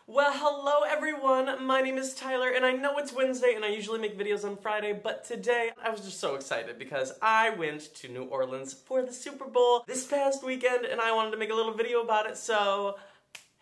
Well, hello everyone, my name is Tyler, and I know it's Wednesday and I usually make videos on Friday, but today I was just so excited because I went to New Orleans for the Super Bowl this past weekend and I wanted to make a little video about it, so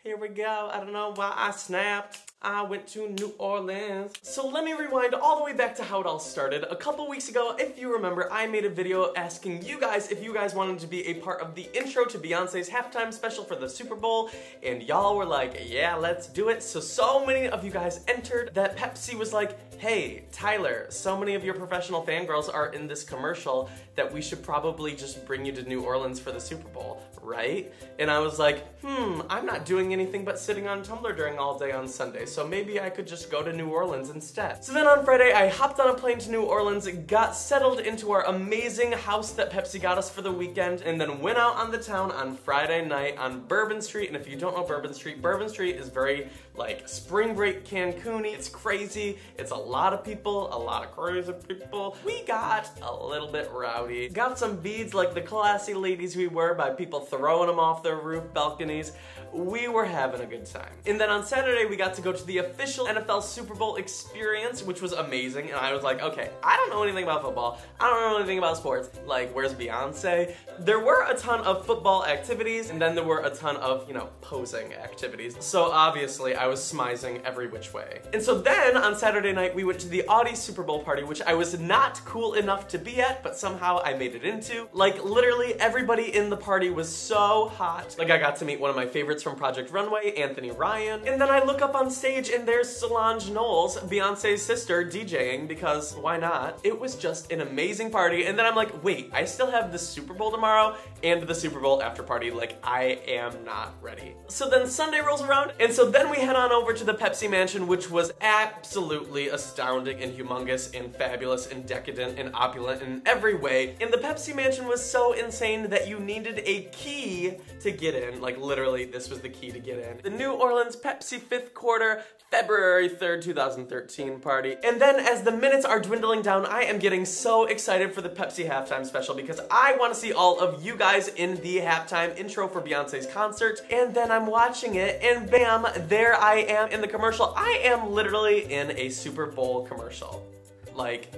here we go. I don't know why I snapped. I went to New Orleans. So let me rewind all the way back to how it all started. A couple weeks ago, if you remember, I made a video asking you guys if you guys wanted to be a part of the intro to Beyonce's halftime special for the Super Bowl, and y'all were like, yeah, let's do it. So many of you guys entered that Pepsi was like, hey, Tyler, so many of your professional fangirls are in this commercial that we should probably just bring you to New Orleans for the Super Bowl, right? And I was like, I'm not doing anything but sitting on Tumblr during all day on Sunday, so maybe I could just go to New Orleans instead. So then on Friday, I hopped on a plane to New Orleans, got settled into our amazing house that Pepsi got us for the weekend, and then went out on the town on Friday night on Bourbon Street. And if you don't know Bourbon Street is very like spring break Cancun-y. It's crazy. It's a lot of people, a lot of crazy people. We got a little bit rowdy. Got some beads like the classy ladies we were by people throwing them off their roof balconies. We were having a good time. And then on Saturday, we got to go to the official NFL Super Bowl experience, which was amazing. And I was like, okay, I don't know anything about football. I don't know anything about sports. Like, where's Beyonce? There were a ton of football activities, and then there were a ton of, posing activities. So obviously, I was smizing every which way. And so then, on Saturday night, we went to the Audisipper Bowl party, which I was not cool enough to be at, but somehow I made it into. Like, literally, everybody in the party was so hot. Like, I got to meet one of my favorites from Project Runway, Anthony Ryan. And then I look up on stage and there's Solange Knowles, Beyonce's sister, DJing, because why not? It was just an amazing party. And then I'm like, wait, I still have the Super Bowl tomorrow and the Super Bowl after party. Like, I am not ready. So then Sunday rolls around, and so then we head on over to the Pepsi Mansion, which was absolutely astounding and humongous and fabulous and decadent and opulent in every way. And the Pepsi Mansion was so insane that you needed a key to get in. Like, literally, this was the key to get in. The New Orleans Pepsi 5th quarter, February 3rd, 2013 party. And then as the minutes are dwindling down, I am getting so excited for the Pepsi halftime special because I want to see all of you guys in the halftime intro for Beyonce's concert. And then I'm watching it and bam, there I am in the commercial. I am literally in a Super Bowl commercial. Like,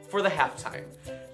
for the halftime.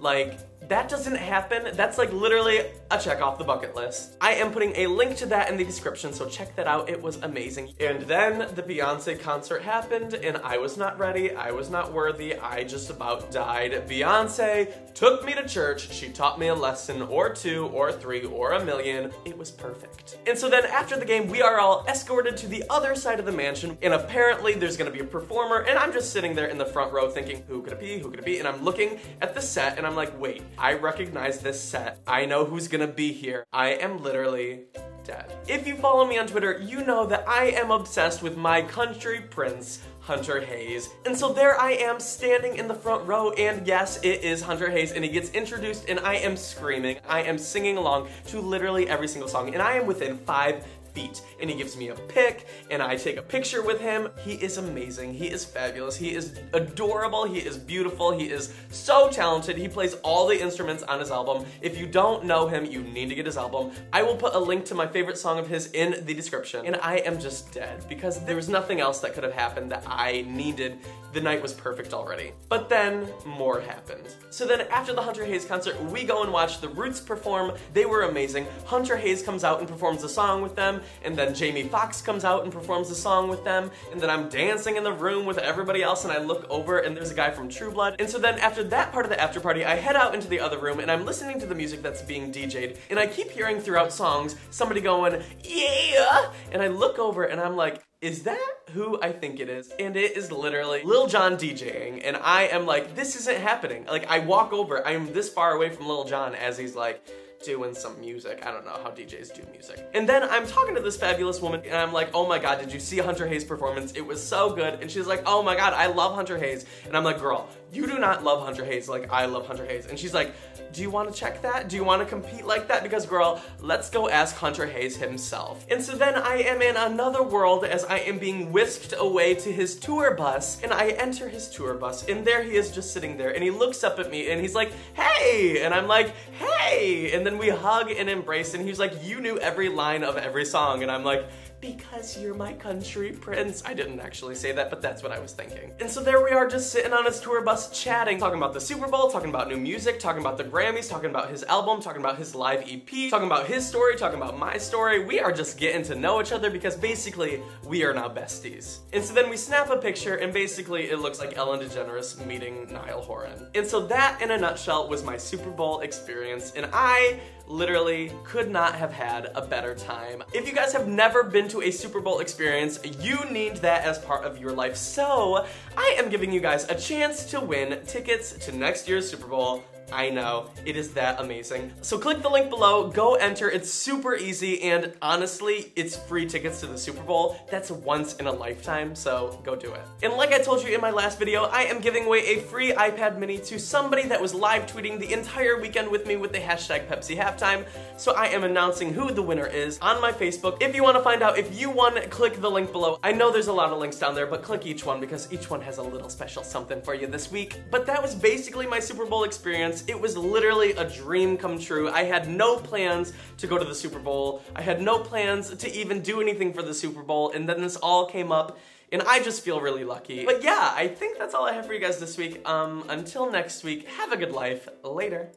Like, that doesn't happen. That's like literally a check off the bucket list. I am putting a link to that in the description, so check that out. It was amazing. And then the Beyonce concert happened and I was not ready. I was not worthy. I just about died. Beyonce took me to church. She taught me a lesson or two or three or a million. It was perfect. And so then after the game, we are all escorted to the other side of the mansion, and apparently there's gonna be a performer, and I'm just sitting there in the front row thinking, who could it be? Who could it be? And I'm looking at the set and I'm like, wait, I recognize this set. I know who's gonna be here. I am literally dead. If you follow me on Twitter, you know that I am obsessed with my country prince, Hunter Hayes. And so there I am standing in the front row, and yes, it is Hunter Hayes, and he gets introduced and I am screaming. I am singing along to literally every single song, and I am within 5 feet, and he gives me a pic, and I take a picture with him. He is amazing. He is fabulous. He is adorable. He is beautiful. He is so talented. He plays all the instruments on his album. If you don't know him, you need to get his album. I will put a link to my favorite song of his in the description, and I am just dead because there was nothing else that could have happened that I needed. The night was perfect already. But then more happened. So then after the Hunter Hayes concert, we go and watch the Roots perform. They were amazing. Hunter Hayes comes out and performs a song with them, and then Jamie Foxx comes out and performs a song with them, and then I'm dancing in the room with everybody else, and I look over and there's a guy from True Blood. And so then after that part of the after party, I head out into the other room and I'm listening to the music that's being DJ'd, and I keep hearing throughout songs somebody going, yeah! And I look over and I'm like, is that who I think it is? And it is literally Lil Jon DJing, and I am like, this isn't happening. Like, I walk over, I'm this far away from Lil Jon as he's like, doing some music. I don't know how DJs do music. And then I'm talking to this fabulous woman and I'm like, oh my God, did you see Hunter Hayes' performance? It was so good. And she's like, oh my God, I love Hunter Hayes. And I'm like, girl, you do not love Hunter Hayes like I love Hunter Hayes. And she's like, do you want to check that? Do you want to compete like that? Because girl, let's go ask Hunter Hayes himself. And so then I am in another world as I am being whisked away to his tour bus, and I enter his tour bus, and there he is just sitting there, and he looks up at me and he's like, hey, and I'm like, hey, and then we hug and embrace, and he's like, you knew every line of every song, and I'm like, because you're my country prince. I didn't actually say that, but that's what I was thinking. And so there we are, just sitting on his tour bus chatting, talking about the Super Bowl, talking about new music, talking about the Grammys, talking about his album, talking about his live EP, talking about his story, talking about my story. We are just getting to know each other because basically we are now besties. And so then we snap a picture and basically it looks like Ellen DeGeneres meeting Niall Horan. And so that in a nutshell was my Super Bowl experience, and I literally could not have had a better time. If you guys have never been to a Super Bowl experience, you need that as part of your life. So I am giving you guys a chance to win tickets to next year's Super Bowl. I know, it is that amazing. So click the link below, go enter, it's super easy, and honestly, it's free tickets to the Super Bowl. That's once in a lifetime, so go do it. And like I told you in my last video, I am giving away a free iPad mini to somebody that was live tweeting the entire weekend with me with the hashtag Pepsi Halftime. So I am announcing who the winner is on my Facebook. If you want to find out if you won, click the link below. I know there's a lot of links down there, but click each one because each one has a little special something for you this week. But that was basically my Super Bowl experience. It was literally a dream come true. I had no plans to go to the Super Bowl. I had no plans to even do anything for the Super Bowl, and then this all came up, and I just feel really lucky. But yeah, I think that's all I have for you guys this week. Until next week, have a good life. Later.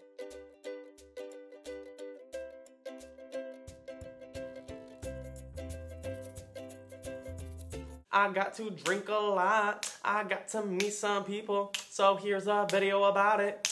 I got to drink a lot, I got to meet some people, so here's a video about it.